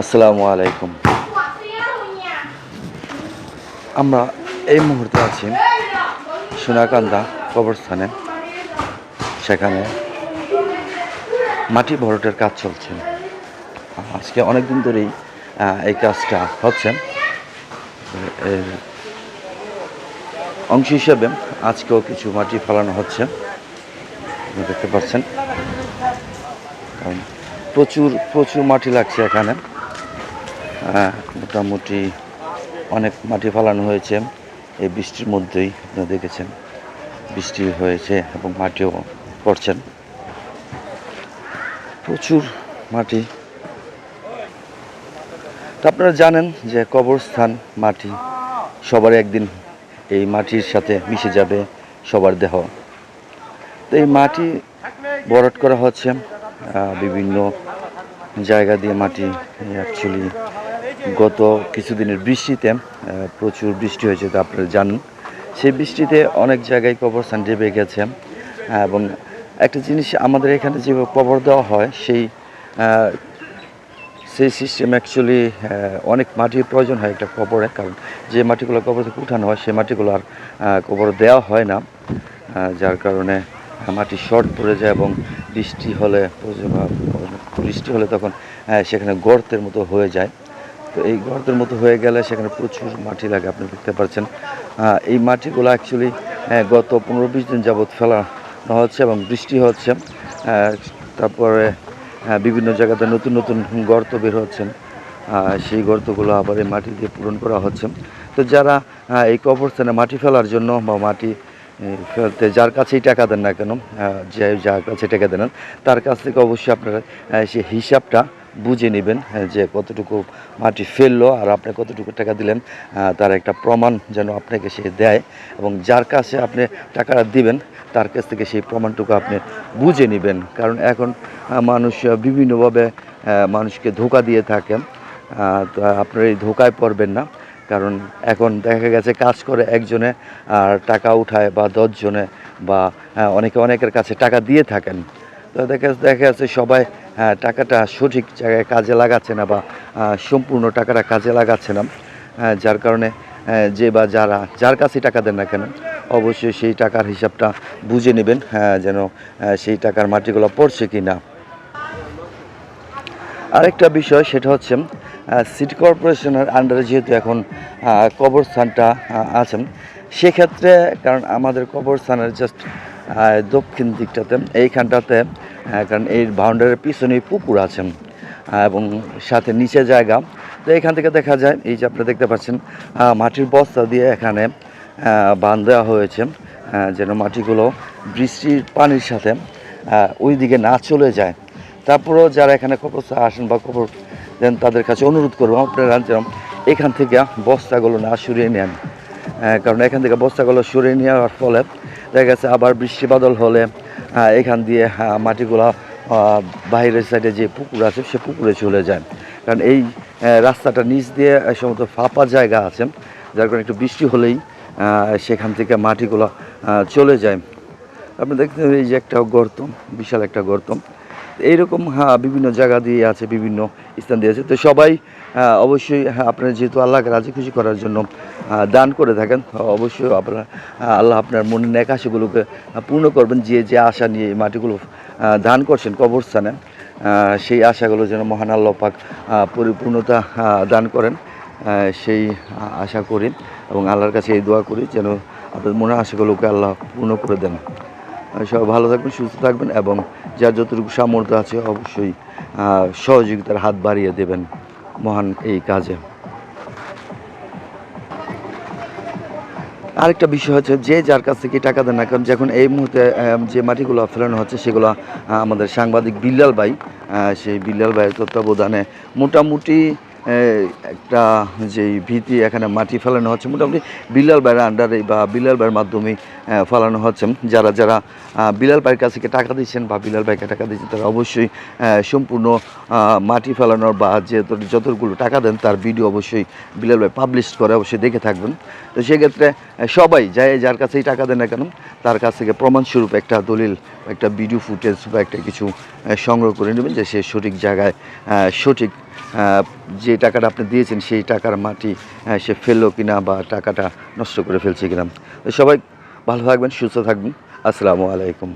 আসসালামু আলাইকুম। আমরা এই মুহূর্তে আছি সোনাকান্দা কবরস্থানে। সেখানে মাটি ভরাটের কাজ চলছে। আজকে অনেক দিন ধরেই এই কাজটা হচ্ছে। এর অংশ হিসেবে আজকেও কিছু মাটি ফেলানো হচ্ছে, দেখতে পাচ্ছেন। কারণ প্রচুর মাটি লাগছে এখানে। মোটামুটি অনেক মাটি ফেলানো হয়েছে এই বৃষ্টির মধ্যেই। আপনারা দেখেছেন বৃষ্টি হয়েছে এবং মাটিও পড়ছেন, প্রচুর মাটি। তো আপনারা জানেন যে কবরস্থান মাটি সবার একদিন এই মাটির সাথে মিশে যাবে, সবার দেহ। তো এই মাটি ভরাট করা হচ্ছে বিভিন্ন জায়গা দিয়ে। মাটি অ্যাকচুয়ালি গত কিছুদিনের বৃষ্টিতে প্রচুর বৃষ্টি হয়েছে, তো আপনারা জানেন। সেই বৃষ্টিতে অনেক জায়গায় কবরস্থান ডেবে গেছে। এবং একটা জিনিস, আমাদের এখানে যে কবর দেওয়া হয় সেই সিস্টেম অ্যাকচুয়ালি অনেক মাটির প্রয়োজন হয় একটা কবরে। কারণ যে মাটিগুলো কবর থেকে উঠানো হয় সেই মাটিগুলো আর কবর দেওয়া হয় না, যার কারণে মাটি শর্ট পড়ে যায় এবং বৃষ্টি হলে তখন সেখানে গর্তের মতো হয়ে যায়। তো এই গর্তের মতো হয়ে গেলে সেখানে প্রচুর মাটি লাগে, আপনি দেখতে পাচ্ছেন। এই মাটিগুলো অ্যাকচুয়ালি গত 15-20 দিন যাবৎ ফেলানো হচ্ছে এবং বৃষ্টি হচ্ছে। তারপরে বিভিন্ন জায়গাতে নতুন নতুন গর্ত বের হচ্ছেন, সেই গর্তগুলো আবার এই মাটি দিয়ে পূরণ করা হচ্ছে। তো যারা এই কবরস্থানে মাটি ফেলার জন্য বা মাটি ফেলতে যার কাছেই টাকা দেন না কেন, যার কাছে টাকা দেন তার কাছ থেকে অবশ্যই আপনারা সেই হিসাবটা বুঝে নেবেন, যে কতটুকু মাটি ফেললো আর আপনি কতটুকু টাকা দিলেন। তার একটা প্রমাণ যেন আপনাকে সে দেয়, এবং যার কাছে আপনি টাকাটা দিবেন তার কাছ থেকে সেই প্রমাণটুকু আপনি বুঝে নেবেন। কারণ এখন মানুষ বিভিন্নভাবে মানুষকে ধোঁকা দিয়ে থাকে। তো আপনারা এই ধোঁকায় পড়বেন না। কারণ এখন দেখা গেছে কাজ করে একজনে আর টাকা উঠায় বা 10 জনে, বা অনেকের কাছে টাকা দিয়ে থাকেন। তো দেখা যাচ্ছে সবাই টাকাটা সঠিক জায়গায় কাজে লাগাচ্ছে না, বা সম্পূর্ণ টাকাটা কাজে লাগাচ্ছে না। যার কারণে যে বা যার কাছে টাকা দেন না কেন অবশ্যই সেই টাকার হিসাবটা বুঝে নেবেন, যেন সেই টাকার মাটিগুলো পড়ছে কি না। আরেকটা বিষয় সেটা হচ্ছে সিটি কর্পোরেশনের আন্ডারে যেহেতু এখন কবরস্থানটা আছেন, সেক্ষেত্রে কারণ আমাদের কবরস্থানের জাস্ট দক্ষিণ দিকটাতে এইখানটাতে, কারণ এই বাউন্ডারির পিছনেই পুকুর আছেন এবং সাথে নিচে জায়গা। তো এখান থেকে দেখা যায় এই যে আপনারা দেখতে পাচ্ছেন মাটির বস্তা দিয়ে এখানে বাঁধ দেওয়া হয়েছে, যেন মাটিগুলো বৃষ্টির পানির সাথে ওই দিকে না চলে যায়। তারপরেও যারা এখানে কবরস্থানে আসেন বা কবর দেন তাদের কাছে অনুরোধ করবো আপনারা যেন এখান থেকে বস্তাগুলো না সরিয়ে নেন। কারণ এখান থেকে বস্তাগুলো সরিয়ে নেওয়ার ফলে দেখা গেছে আবার বৃষ্টি বাদল হলে এখান দিয়ে মাটিগুলো বাইরের সাইডে যে পুকুর আছে সে পুকুরে চলে যায়। কারণ এই রাস্তাটা নিচ দিয়ে সমস্ত ফাঁপা জায়গা আছে, যার কারণে একটু বৃষ্টি হলেই সেখান থেকে মাটিগুলো চলে যায়। আপনি দেখতে এই যে একটা গর্ত, বিশাল একটা গর্ত। এইরকম বিভিন্ন জায়গা দিয়ে আছে, বিভিন্ন স্থান দিয়ে আছে। তো সবাই অবশ্যই আপনারা যেহেতু আল্লাহকে রাজি খুশি করার জন্য দান করে থাকেন, অবশ্যই আপনারা আল্লাহ আপনার মনের ন্যাক আশাগুলোকে পূর্ণ করবেন। যে আশা নিয়ে এই মাটিগুলো দান করছেন কবরস্থানে, সেই আশাগুলো যেন মহান আল্লাহ পাক পরিপূর্ণতা দান করেন, সেই আশা করি এবং আল্লাহর কাছে এই দোয়া করি যেন আপনাদের মনের আশাগুলোকে আল্লাহ পূর্ণ করে দেন। সবাই ভালো থাকবেন, সুস্থ থাকবেন এবং যার যতটুকু সামর্থ্য আছে অবশ্যই সহযোগিতার হাত বাড়িয়ে দেবেন মহান এই কাজে। আরেকটা বিষয় হচ্ছে যে যার কাছ থেকে টাকা দেন না, কারণ যখন এই মুহূর্তে যে মাটিগুলো ফেলানো হচ্ছে সেগুলো আমাদের সাংবাদিক বিল্লাল ভাই, সেই বিল্লাল ভাইয়ের তত্ত্বাবধানে মোটামুটি একটা যেই ভীতি এখানে মাটি ফেলানো হচ্ছে মোটামুটি বিল্লাল ভাইয়ের আন্ডারে বা বিল্লাল ভাইয়ের মাধ্যমেই ফেলানো হচ্ছে। যারা বিল্লাল ভাইয়ের কাছে টাকা দিচ্ছেন বা বিল্লাল ভাইকে টাকা দিচ্ছেন তারা অবশ্যই সম্পূর্ণ মাটি ফেলানোর বা যতগুলো টাকা দেন তার ভিডিও অবশ্যই বিল্লাল ভাই পাবলিশ করে, অবশ্যই দেখে থাকবেন। তো সেক্ষেত্রে সবাই যার কাছেই টাকা দেন না কেন তার কাছ থেকে প্রমাণস্বরূপ একটা দলিল, একটা ভিডিও ফুটেজ বা একটা কিছু সংগ্রহ করে নেবেন, যে সে সঠিক জায়গায় সঠিক যে টাকাটা আপনি দিয়েছেন সেই টাকার মাটি সে ফেললো কিনা বা টাকাটা নষ্ট করে ফেলছে কিনা। তো সবাই ভালো থাকবেন, সুস্থ থাকবেন। আসসালামু আলাইকুম।